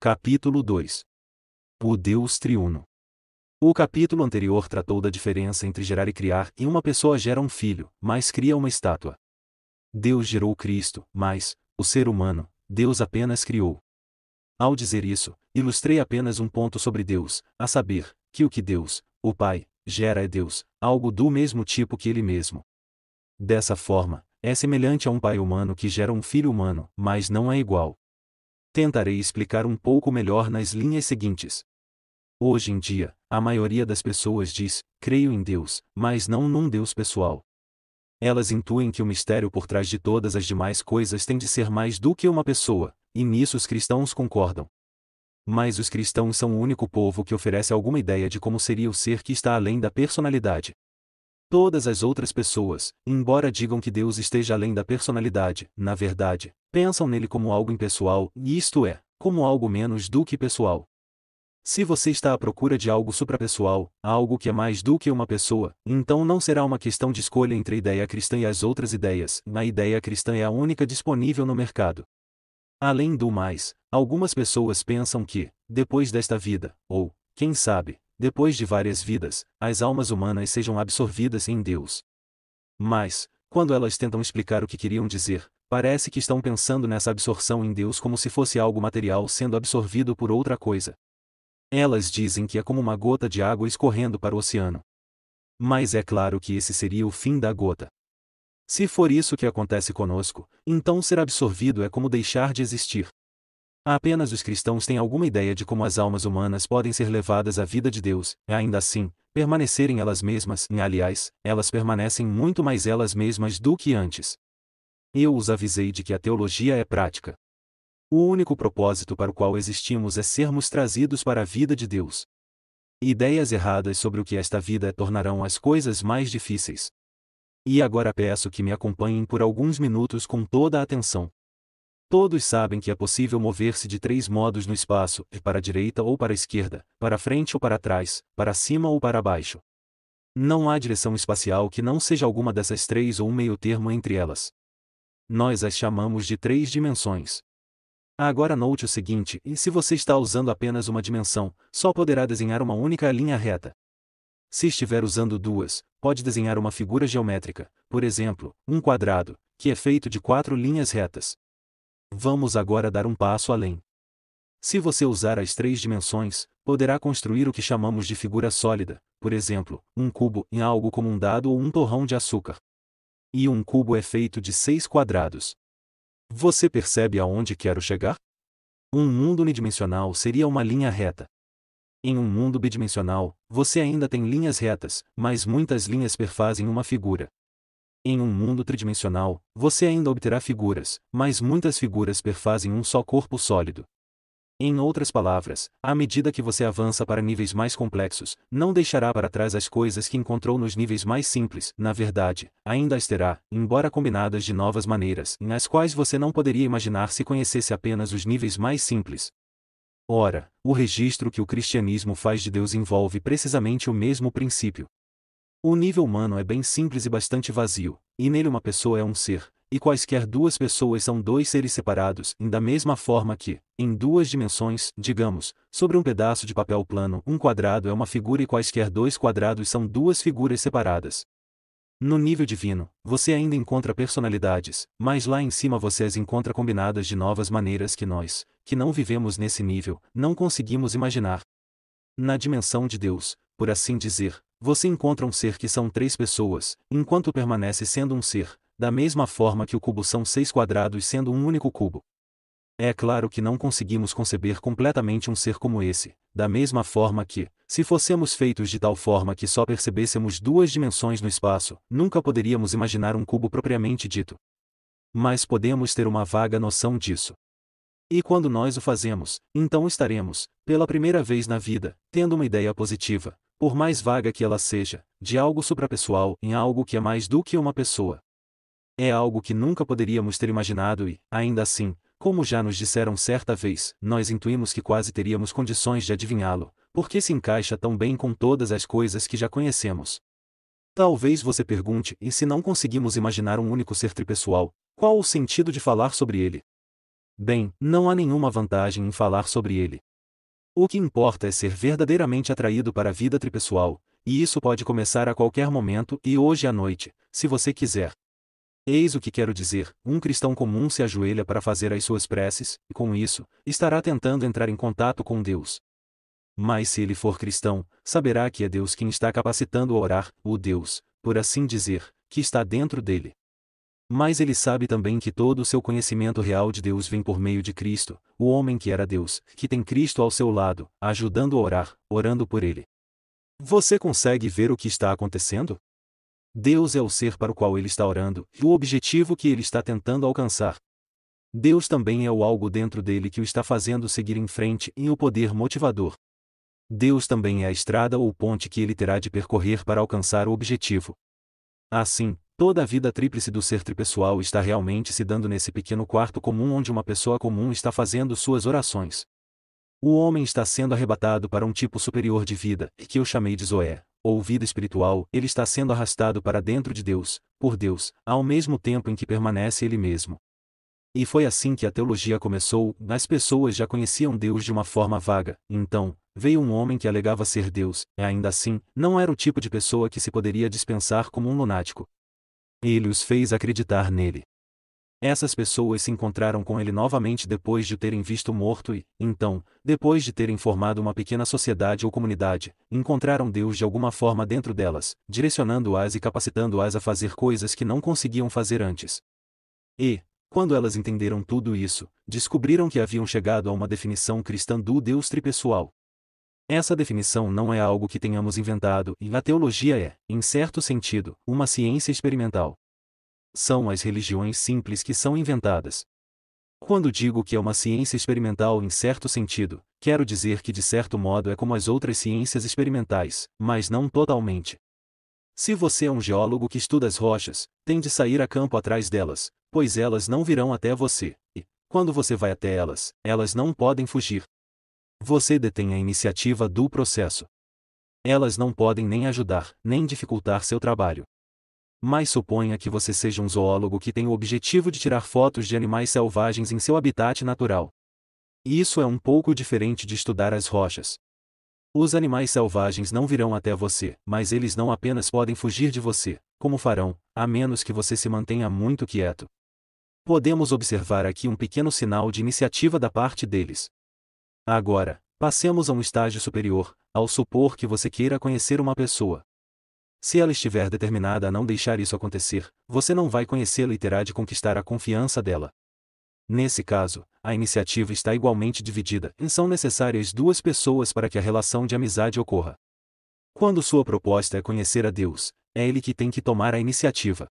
Capítulo 2. O Deus Triuno. O capítulo anterior tratou da diferença entre gerar e criar, e uma pessoa gera um filho, mas cria uma estátua. Deus gerou Cristo, mas, o ser humano, Deus apenas criou. Ao dizer isso, ilustrei apenas um ponto sobre Deus, a saber, que o que Deus, o Pai, gera é Deus, algo do mesmo tipo que Ele mesmo. Dessa forma, é semelhante a um pai humano que gera um filho humano, mas não é igual. Tentarei explicar um pouco melhor nas linhas seguintes. Hoje em dia, a maioria das pessoas diz, creio em Deus, mas não num Deus pessoal. Elas intuem que o mistério por trás de todas as demais coisas tem de ser mais do que uma pessoa, e nisso os cristãos concordam. Mas os cristãos são o único povo que oferece alguma ideia de como seria o ser que está além da personalidade. Todas as outras pessoas, embora digam que Deus esteja além da personalidade, na verdade, pensam nele como algo impessoal, isto é, como algo menos do que pessoal. Se você está à procura de algo suprapessoal, algo que é mais do que uma pessoa, então não será uma questão de escolha entre a ideia cristã e as outras ideias, a ideia cristã é a única disponível no mercado. Além do mais, algumas pessoas pensam que, depois desta vida, ou, quem sabe, depois de várias vidas, as almas humanas sejam absorvidas em Deus. Mas, quando elas tentam explicar o que queriam dizer, parece que estão pensando nessa absorção em Deus como se fosse algo material sendo absorvido por outra coisa. Elas dizem que é como uma gota de água escorrendo para o oceano. Mas é claro que esse seria o fim da gota. Se for isso que acontece conosco, então ser absorvido é como deixar de existir. Apenas os cristãos têm alguma ideia de como as almas humanas podem ser levadas à vida de Deus, e ainda assim, permanecerem elas mesmas, e aliás, elas permanecem muito mais elas mesmas do que antes. Eu os avisei de que a teologia é prática. O único propósito para o qual existimos é sermos trazidos para a vida de Deus. Ideias erradas sobre o que esta vida é tornarão as coisas mais difíceis. E agora peço que me acompanhem por alguns minutos com toda a atenção. Todos sabem que é possível mover-se de 3 modos no espaço, para a direita ou para a esquerda, para frente ou para trás, para cima ou para baixo. Não há direção espacial que não seja alguma dessas 3 ou um meio-termo entre elas. Nós as chamamos de 3 dimensões. Agora note o seguinte, e se você está usando apenas uma dimensão, só poderá desenhar uma única linha reta. Se estiver usando duas, pode desenhar uma figura geométrica, por exemplo, um quadrado, que é feito de 4 linhas retas. Vamos agora dar um passo além. Se você usar as 3 dimensões, poderá construir o que chamamos de figura sólida, por exemplo, um cubo em algo como um dado ou um torrão de açúcar. E um cubo é feito de 6 quadrados. Você percebe aonde quero chegar? Um mundo unidimensional seria uma linha reta. Em um mundo bidimensional, você ainda tem linhas retas, mas muitas linhas perfazem uma figura. Em um mundo tridimensional, você ainda obterá figuras, mas muitas figuras perfazem um só corpo sólido. Em outras palavras, à medida que você avança para níveis mais complexos, não deixará para trás as coisas que encontrou nos níveis mais simples, na verdade, ainda as terá, embora combinadas de novas maneiras, nas quais você não poderia imaginar se conhecesse apenas os níveis mais simples. Ora, o registro que o cristianismo faz de Deus envolve precisamente o mesmo princípio. O nível humano é bem simples e bastante vazio, e nele uma pessoa é um ser, e quaisquer 2 pessoas são 2 seres separados, da mesma forma que, em 2 dimensões, digamos, sobre um pedaço de papel plano, um quadrado é uma figura e quaisquer 2 quadrados são 2 figuras separadas. No nível divino, você ainda encontra personalidades, mas lá em cima você as encontra combinadas de novas maneiras que nós, que não vivemos nesse nível, não conseguimos imaginar. Na dimensão de Deus, por assim dizer, você encontra um ser que são 3 pessoas, enquanto permanece sendo um ser, da mesma forma que o cubo são 6 quadrados sendo um único cubo. É claro que não conseguimos conceber completamente um ser como esse, da mesma forma que, se fossemos feitos de tal forma que só percebêssemos 2 dimensões no espaço, nunca poderíamos imaginar um cubo propriamente dito. Mas podemos ter uma vaga noção disso. E quando nós o fazemos, então estaremos, pela primeira vez na vida, tendo uma ideia positiva, por mais vaga que ela seja, de algo suprapessoal em algo que é mais do que uma pessoa. É algo que nunca poderíamos ter imaginado e, ainda assim, como já nos disseram certa vez, nós intuímos que quase teríamos condições de adivinhá-lo, porque se encaixa tão bem com todas as coisas que já conhecemos. Talvez você pergunte, e se não conseguimos imaginar um único ser tripessoal, qual o sentido de falar sobre ele? Bem, não há nenhuma vantagem em falar sobre ele. O que importa é ser verdadeiramente atraído para a vida tripessoal, e isso pode começar a qualquer momento e hoje à noite, se você quiser. Eis o que quero dizer: um cristão comum se ajoelha para fazer as suas preces, e com isso, estará tentando entrar em contato com Deus. Mas se ele for cristão, saberá que é Deus quem está capacitando a orar, o Deus, por assim dizer, que está dentro dele. Mas ele sabe também que todo o seu conhecimento real de Deus vem por meio de Cristo, o homem que era Deus, que tem Cristo ao seu lado, ajudando a orar, orando por ele. Você consegue ver o que está acontecendo? Deus é o ser para o qual ele está orando, e o objetivo que ele está tentando alcançar. Deus também é o algo dentro dele que o está fazendo seguir em frente e o poder motivador. Deus também é a estrada ou ponte que ele terá de percorrer para alcançar o objetivo. Assim, toda a vida tríplice do ser tripessoal está realmente se dando nesse pequeno quarto comum onde uma pessoa comum está fazendo suas orações. O homem está sendo arrebatado para um tipo superior de vida, que eu chamei de Zoé, ou vida espiritual. Ele está sendo arrastado para dentro de Deus, por Deus, ao mesmo tempo em que permanece ele mesmo. E foi assim que a teologia começou. As pessoas já conheciam Deus de uma forma vaga, então, veio um homem que alegava ser Deus, e ainda assim, não era o tipo de pessoa que se poderia dispensar como um lunático. Ele os fez acreditar nele. Essas pessoas se encontraram com ele novamente depois de o terem visto morto e, então, depois de terem formado uma pequena sociedade ou comunidade, encontraram Deus de alguma forma dentro delas, direcionando-as e capacitando-as a fazer coisas que não conseguiam fazer antes. E, quando elas entenderam tudo isso, descobriram que haviam chegado a uma definição cristã do Deus tripessoal. Essa definição não é algo que tenhamos inventado, e a teologia é, em certo sentido, uma ciência experimental. São as religiões simples que são inventadas. Quando digo que é uma ciência experimental em certo sentido, quero dizer que de certo modo é como as outras ciências experimentais, mas não totalmente. Se você é um geólogo que estuda as rochas, tem de sair a campo atrás delas, pois elas não virão até você, e, quando você vai até elas, elas não podem fugir. Você detém a iniciativa do processo. Elas não podem nem ajudar, nem dificultar seu trabalho. Mas suponha que você seja um zoólogo que tem o objetivo de tirar fotos de animais selvagens em seu habitat natural. E isso é um pouco diferente de estudar as rochas. Os animais selvagens não virão até você, mas eles não apenas podem fugir de você, como farão, a menos que você se mantenha muito quieto. Podemos observar aqui um pequeno sinal de iniciativa da parte deles. Agora, passemos a um estágio superior, ao supor que você queira conhecer uma pessoa. Se ela estiver determinada a não deixar isso acontecer, você não vai conhecê-la e terá de conquistar a confiança dela. Nesse caso, a iniciativa está igualmente dividida, e são necessárias duas pessoas para que a relação de amizade ocorra. Quando sua proposta é conhecer a Deus, é Ele que tem que tomar a iniciativa.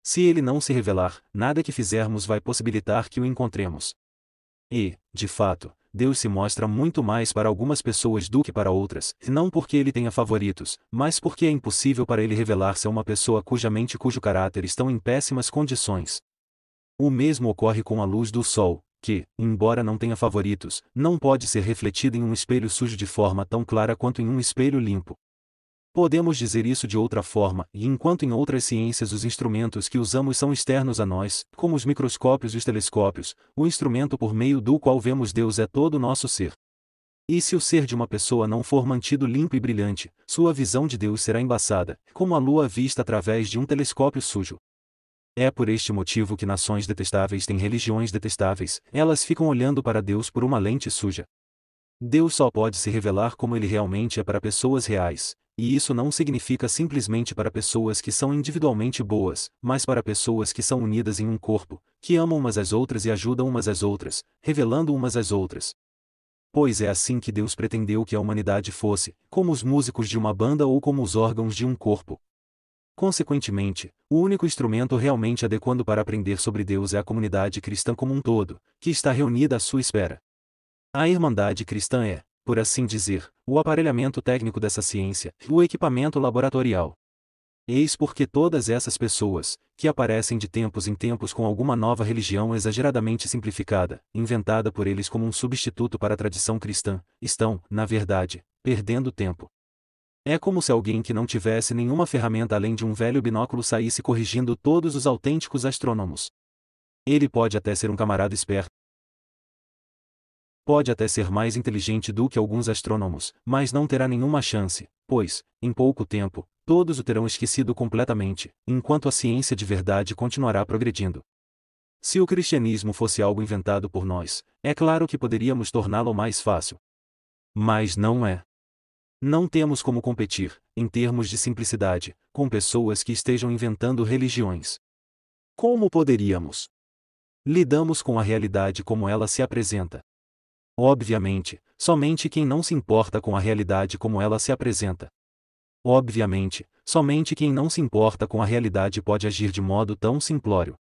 Se Ele não se revelar, nada que fizermos vai possibilitar que o encontremos. E, de fato, Deus se mostra muito mais para algumas pessoas do que para outras, e não porque ele tenha favoritos, mas porque é impossível para ele revelar-se a uma pessoa cuja mente e cujo caráter estão em péssimas condições. O mesmo ocorre com a luz do sol, que, embora não tenha favoritos, não pode ser refletida em um espelho sujo de forma tão clara quanto em um espelho limpo. Podemos dizer isso de outra forma, e enquanto em outras ciências os instrumentos que usamos são externos a nós, como os microscópios e os telescópios, o instrumento por meio do qual vemos Deus é todo o nosso ser. E se o ser de uma pessoa não for mantido limpo e brilhante, sua visão de Deus será embaçada, como a lua vista através de um telescópio sujo. É por este motivo que nações detestáveis têm religiões detestáveis, elas ficam olhando para Deus por uma lente suja. Deus só pode se revelar como ele realmente é para pessoas reais, e isso não significa simplesmente para pessoas que são individualmente boas, mas para pessoas que são unidas em um corpo, que amam umas às outras e ajudam umas às outras, revelando umas às outras. Pois é assim que Deus pretendeu que a humanidade fosse, como os músicos de uma banda ou como os órgãos de um corpo. Consequentemente, o único instrumento realmente adequado para aprender sobre Deus é a comunidade cristã como um todo, que está reunida à sua espera. A Irmandade Cristã é, por assim dizer, o aparelhamento técnico dessa ciência, o equipamento laboratorial. Eis porque todas essas pessoas, que aparecem de tempos em tempos com alguma nova religião exageradamente simplificada, inventada por eles como um substituto para a tradição cristã, estão, na verdade, perdendo tempo. É como se alguém que não tivesse nenhuma ferramenta além de um velho binóculo saísse corrigindo todos os autênticos astrônomos. Ele pode até ser um camarada esperto, pode até ser mais inteligente do que alguns astrônomos, mas não terá nenhuma chance, pois, em pouco tempo, todos o terão esquecido completamente, enquanto a ciência de verdade continuará progredindo. Se o cristianismo fosse algo inventado por nós, é claro que poderíamos torná-lo mais fácil. Mas não é. Não temos como competir, em termos de simplicidade, com pessoas que estejam inventando religiões. Como poderíamos? Lidamos com a realidade como ela se apresenta. Obviamente, somente quem não se importa com a realidade como ela se apresenta. Obviamente, somente quem não se importa com a realidade pode agir de modo tão simplório.